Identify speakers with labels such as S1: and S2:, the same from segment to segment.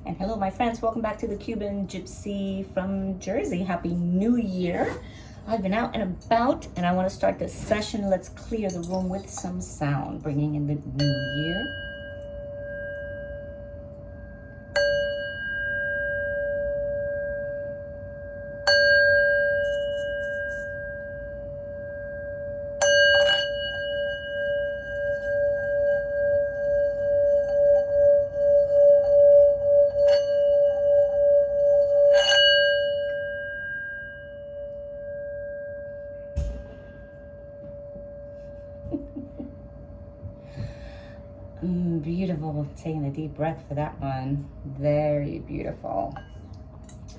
S1: And hello, my friends. Welcome back to the Cubangypsy from Jersey. Happy New Year. I've been out and about, and I want to start this session. Let's clear the room with some sound, bringing in the new year. Beautiful. Taking a deep breath for that one. Very beautiful.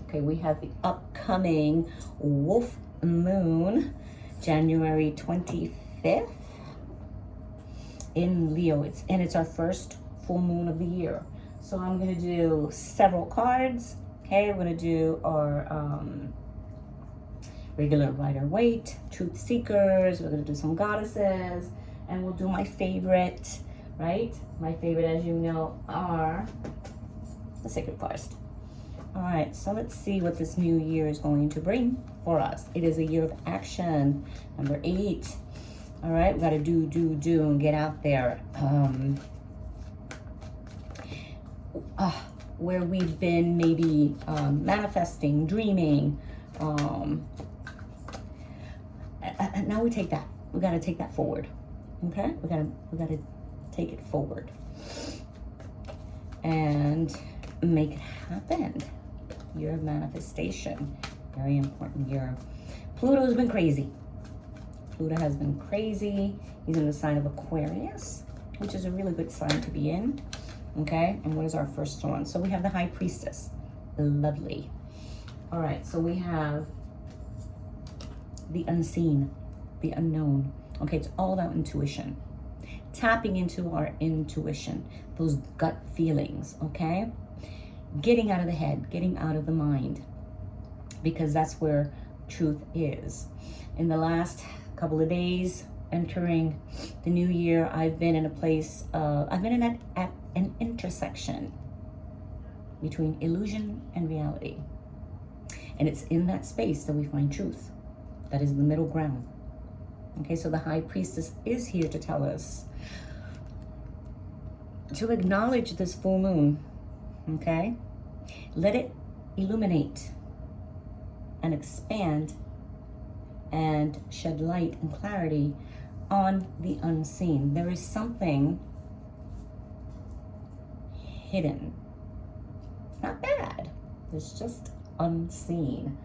S1: Okay, we have the upcoming wolf moon, January 25th in Leo. It's our first full moon of the year. So I'm going to do several cards. Okay, we're going to do our regular Rider-Waite, Truth Seekers. We're going to do some goddesses, and we'll do my favorite. Right? My favorite, as you know, are the Sacred Forest. All right, so let's see what this new year is going to bring for us. It is a year of action. Number 8. All right, we got to do, and get out there. Where we've been maybe manifesting, dreaming. Now we take that. We got to take that forward. Okay? We got to take it forward and make it happen. Year of manifestation. Very important year. Pluto's been crazy. Pluto has been crazy. He's in the sign of Aquarius, which is a really good sign to be in. Okay, and what is our first one? So we have the High Priestess. Lovely. All right, so we have the unseen, the unknown. Okay, it's all about intuition. Tapping into our intuition, those gut feelings, okay? Getting out of the head, getting out of the mind, because that's where truth is. In the last couple of days, entering the new year, I've been in a place, I've been at an intersection between illusion and reality. And it's in that space that we find truth. That is the middle ground. Okay, so the High Priestess is here to tell us to acknowledge this full moon, okay? Let it illuminate and expand and shed light and clarity on the unseen. There is something hidden. It's not bad. It's just unseen.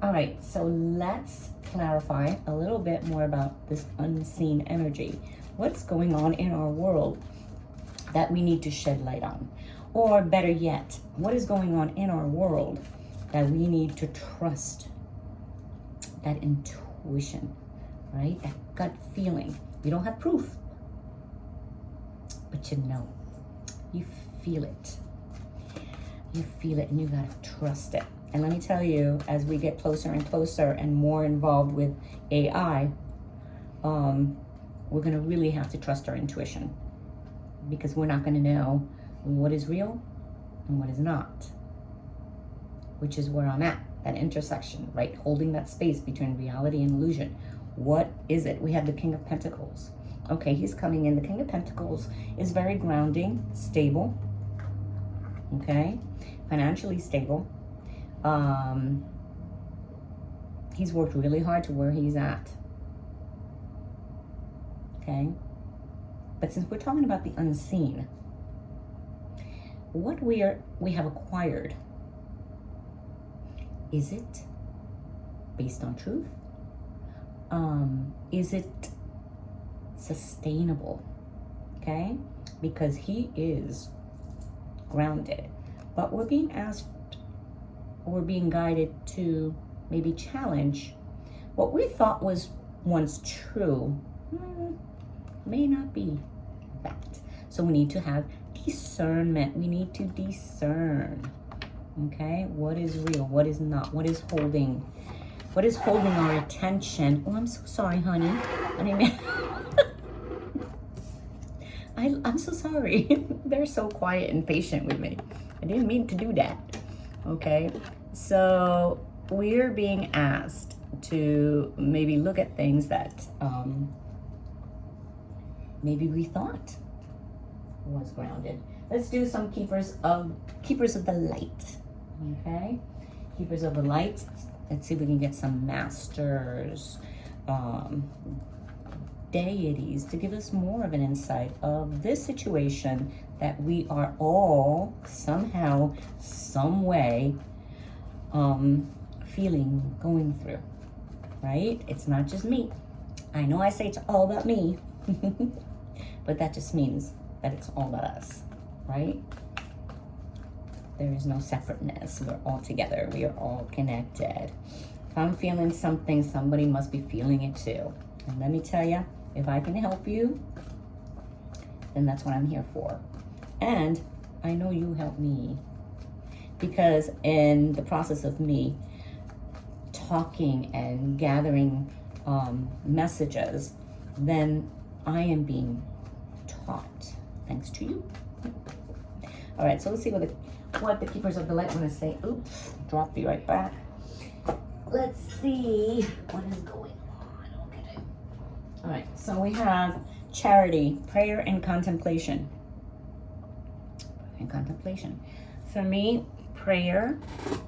S1: All right, so let's clarify a little bit more about this unseen energy. What's going on in our world that we need to shed light on? Or better yet, what is going on in our world that we need to trust? That intuition, right? That gut feeling. You don't have proof, but you know. You feel it. You feel it, and you gotta trust it. And let me tell you, as we get closer and closer and more involved with AI, we're gonna really have to trust our intuition, because we're not gonna know what is real and what is not, which is where I'm at, that intersection, right? Holding that space between reality and illusion. What is it? We have the King of Pentacles. Okay, he's coming in. The King of Pentacles is very grounding, stable, okay? Financially stable. He's worked really hard to where he's at, okay? But since we're talking about the unseen, what we have acquired, is it based on truth? Is it sustainable? Okay, because he is grounded, but we're being asked, or we're being guided to maybe challenge what we thought was once true. May not be fact. So we need to have discernment. We need to discern. Okay, what is real? What is not? What is holding our attention? Oh, I'm so sorry, honey. I didn't mean I'm so sorry. They're so quiet and patient with me. I didn't mean to do that. Okay, so we're being asked to maybe look at things that maybe we thought was grounded. Let's do some keepers of the light. Okay, keepers of the light. Let's see if we can get some masters, deities to give us more of an insight of this situation that we are all somehow, some way, feeling, going through, right? It's not just me. I know I say it's all about me, but that just means that it's all about us, right? There is no separateness. We're all together. We are all connected. If I'm feeling something, somebody must be feeling it too. And let me tell you, if I can help you, then that's what I'm here for. And I know you help me, because in the process of me talking and gathering messages, then I am being taught thanks to you. All right, so let's see what the keepers of the light want to say. Oops, dropped you right back. Let's see what is going on. Okay. All right, so we have charity, prayer, and contemplation. And contemplation. For me, prayer,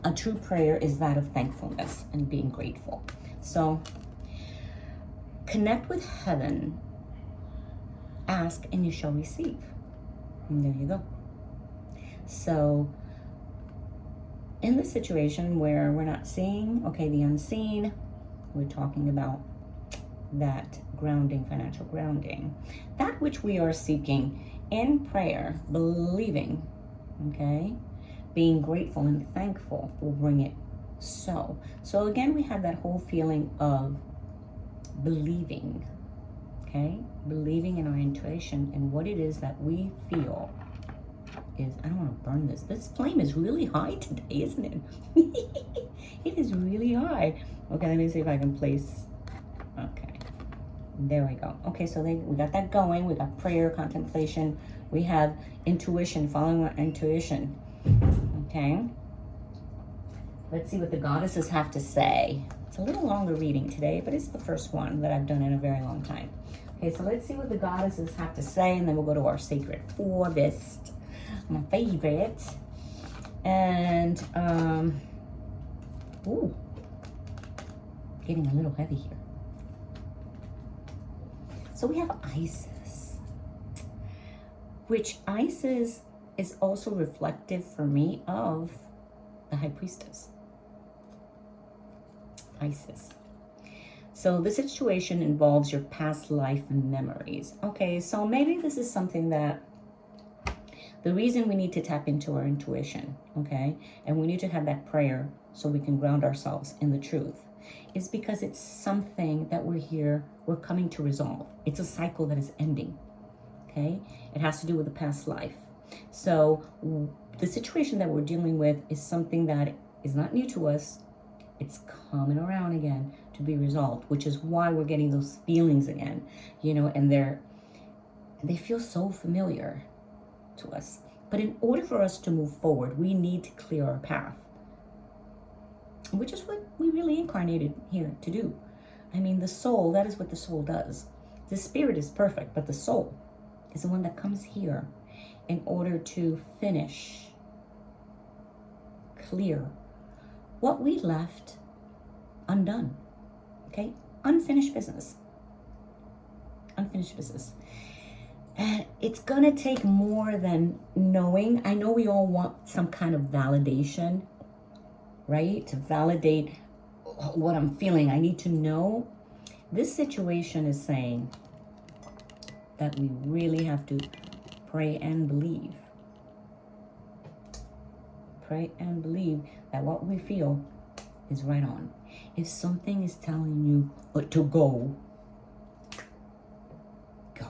S1: a true prayer is that of thankfulness and being grateful. So connect with heaven, ask and you shall receive. And there you go. So in the situation where we're not seeing, okay, the unseen, we're talking about that grounding, financial grounding, that which we are seeking in prayer, believing, okay, being grateful and thankful will bring it so. So again, we have that whole feeling of believing, okay, believing in our intuition and what it is that we feel is, I don't want to burn this. This flame is really high today, isn't it? It is really high. Okay, let me see if I can place, okay. There we go. Okay, so we got that going. We got prayer, contemplation. We have intuition, following our intuition. Okay. Let's see what the goddesses have to say. It's a little longer reading today, but it's the first one that I've done in a very long time. Okay, so let's see what the goddesses have to say, and then we'll go to our sacred forest, my favorite. And, ooh, getting a little heavy here. So we have Isis, which Isis is also reflective for me of the High Priestess. Isis. So the situation involves your past life and memories. Okay, so maybe this is something that the reason we need to tap into our intuition, okay, and we need to have that prayer so we can ground ourselves in the truth, is because it's something that we're coming to resolve. It's a cycle that is ending, okay? It has to do with the past life. So the situation that we're dealing with is something that is not new to us. It's coming around again to be resolved, which is why we're getting those feelings again, you know, and they feel so familiar to us. But in order for us to move forward, we need to clear our path, which is what we really incarnated here to do. I mean, the soul, that is what the soul does. The spirit is perfect, but the soul is the one that comes here in order to finish, clear what we left undone, okay? Unfinished business. Unfinished business. And it's gonna take more than knowing. I know we all want some kind of validation, right? To validate what I'm feeling. I need to know. This situation is saying that we really have to pray and believe. Pray and believe that what we feel is right on. If something is telling you to go, go.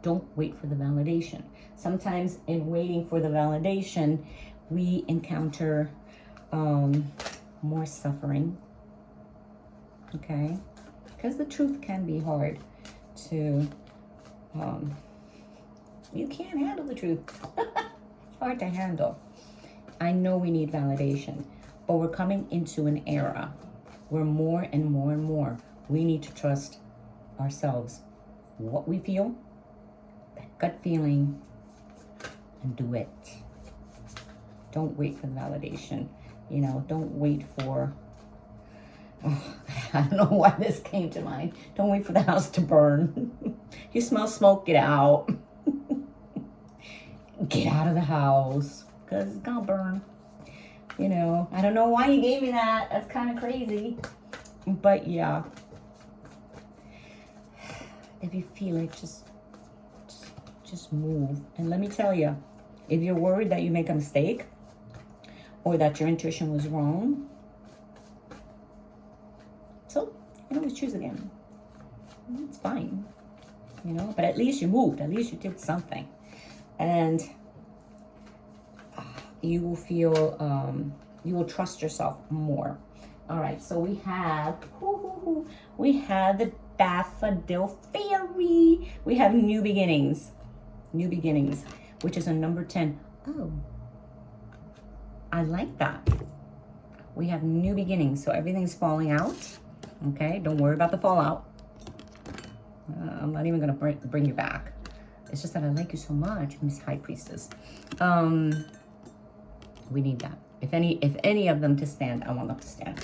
S1: Don't wait for the validation. Sometimes in waiting for the validation, we encounter more suffering, okay? Because the truth can be hard to You can't handle the truth. It's hard to handle. I know we need validation, but we're coming into an era where more and more and more we need to trust ourselves, what we feel, that gut feeling, and do it. Don't wait for the validation. You know, don't wait for, oh, I don't know why this came to mind. Don't wait for the house to burn. You smell smoke, get out. Get out of the house, because it's gonna burn. You know, I don't know why you gave me that. That's kind of crazy. But yeah. If you feel it, just move. And let me tell you, if you're worried that you make a mistake or that your intuition was wrong, so you can always choose again. It's fine. You know, but at least you moved. At least you did something. And you will feel, you will trust yourself more. All right, so we have the Daffodil Fairy. We have New Beginnings, which is a number 10. Oh, I like that. We have New Beginnings, so everything's falling out. Okay, don't worry about the fallout. I'm not even gonna bring you back. It's just that I like you so much, Miss High Priestess. We need that. If any of them to stand, I want them to stand.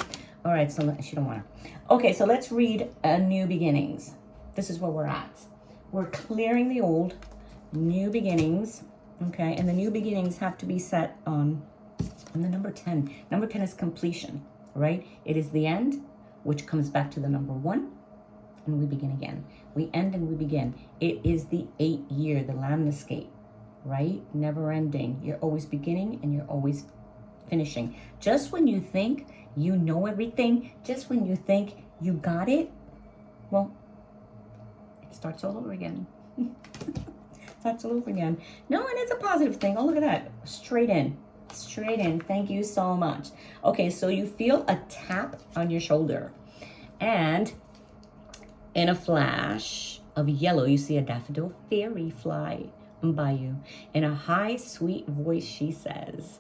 S1: All right, so she don't want to. Okay, so let's read New Beginnings. This is where we're at. We're clearing the old, new beginnings. Okay, and the new beginnings have to be set on the number 10. Number 10 is completion, right? It is the end, which comes back to the number 1, and we begin again. We end and we begin. It is the 8th year, the landscape, right? Never ending. You're always beginning and you're always finishing. Just when you think you know everything, just when you think you got it, well, it starts all over again. Starts all over again. No, and it's a positive thing. Oh, look at that. Straight in. Straight in. Thank you so much. Okay, so you feel a tap on your shoulder. And in a flash of yellow, you see a daffodil fairy fly by you. In a high, sweet voice, she says,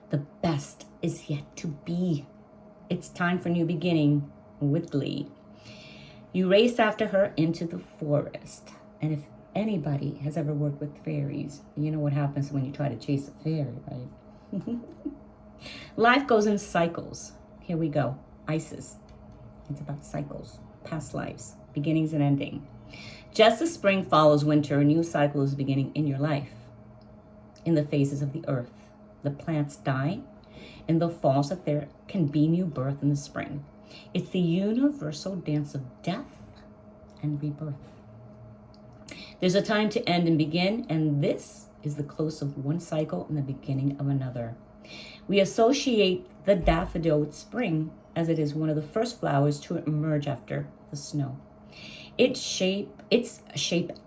S1: "The best is yet to be. It's time for new beginning with glee." You race after her into the forest. And if anybody has ever worked with fairies, you know what happens when you try to chase a fairy, right? Life goes in cycles. Here we go. Isis. It's about cycles, past lives, beginnings and ending. Just as spring follows winter, a new cycle is beginning in your life. In the phases of the earth, the plants die. In the fall, so that there can be new birth in the spring. It's the universal dance of death and rebirth. There's a time to end and begin, and this is the close of one cycle and the beginning of another. We associate the daffodil with spring, as it is one of the first flowers to emerge after the snow. Its shape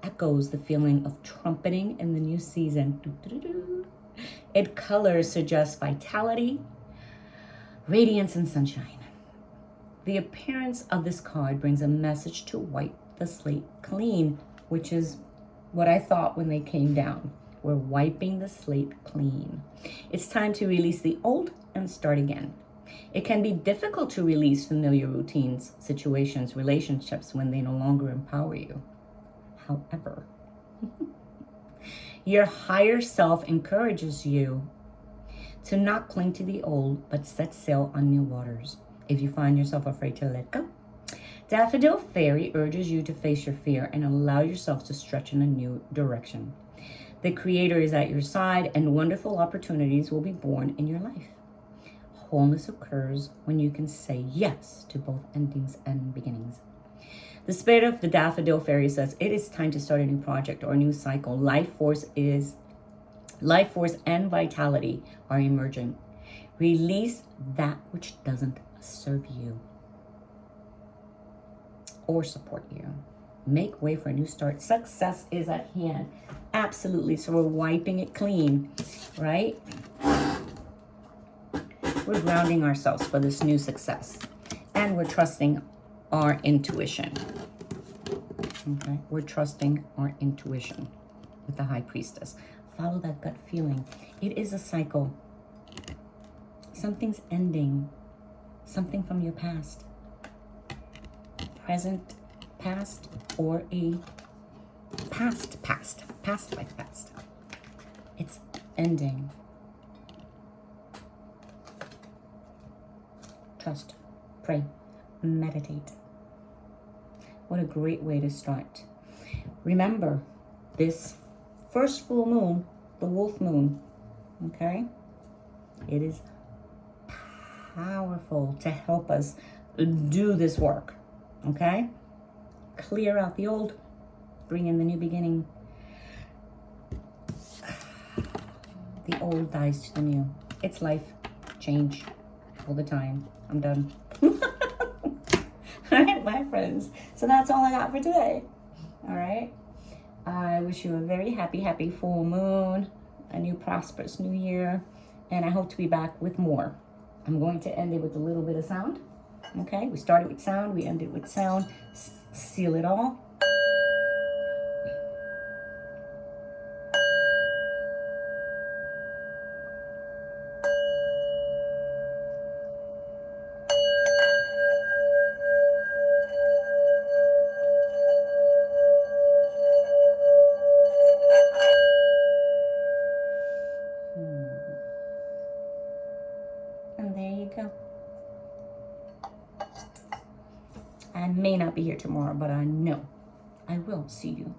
S1: echoes the feeling of trumpeting in the new season. Its colors suggest vitality, radiance, and sunshine. The appearance of this card brings a message to wipe the slate clean, which is what I thought when they came down. We're wiping the slate clean. It's time to release the old and start again. It can be difficult to release familiar routines, situations, relationships when they no longer empower you. However, your higher self encourages you to not cling to the old, but set sail on new waters. If you find yourself afraid to let go, Daffodil Fairy urges you to face your fear and allow yourself to stretch in a new direction. The Creator is at your side, and wonderful opportunities will be born in your life. Wholeness occurs when you can say yes to both endings and beginnings. The spirit of the Daffodil Fairy says it is time to start a new project or a new cycle. Life force and vitality are emerging. Release that which doesn't serve you or support you. Make way for a new start. Success is at hand. Absolutely. So we're wiping it clean, right? We're grounding ourselves for this new success. And we're trusting our intuition. Okay? We're trusting our intuition. with the High Priestess. Follow that gut feeling. It is a cycle. Something's ending. Something from your past. Present, past, or a past life past. It's ending. Trust, pray, meditate. What a great way to start. Remember, this first full moon, the wolf moon, okay? It is powerful to help us do this work, okay? Clear out the old, bring in the new beginning. The old dies to the new. It's life, change, all the time. I'm done. All right, my friends. So that's all I got for today. All right. I wish you a very happy full moon, a new prosperous new year, and I hope to be back with more. I'm going to end it with a little bit of sound. Okay, we started with sound, we ended with sound. Seal it all. And there you go. I may not be here tomorrow, but I know I will see you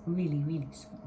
S1: really soon.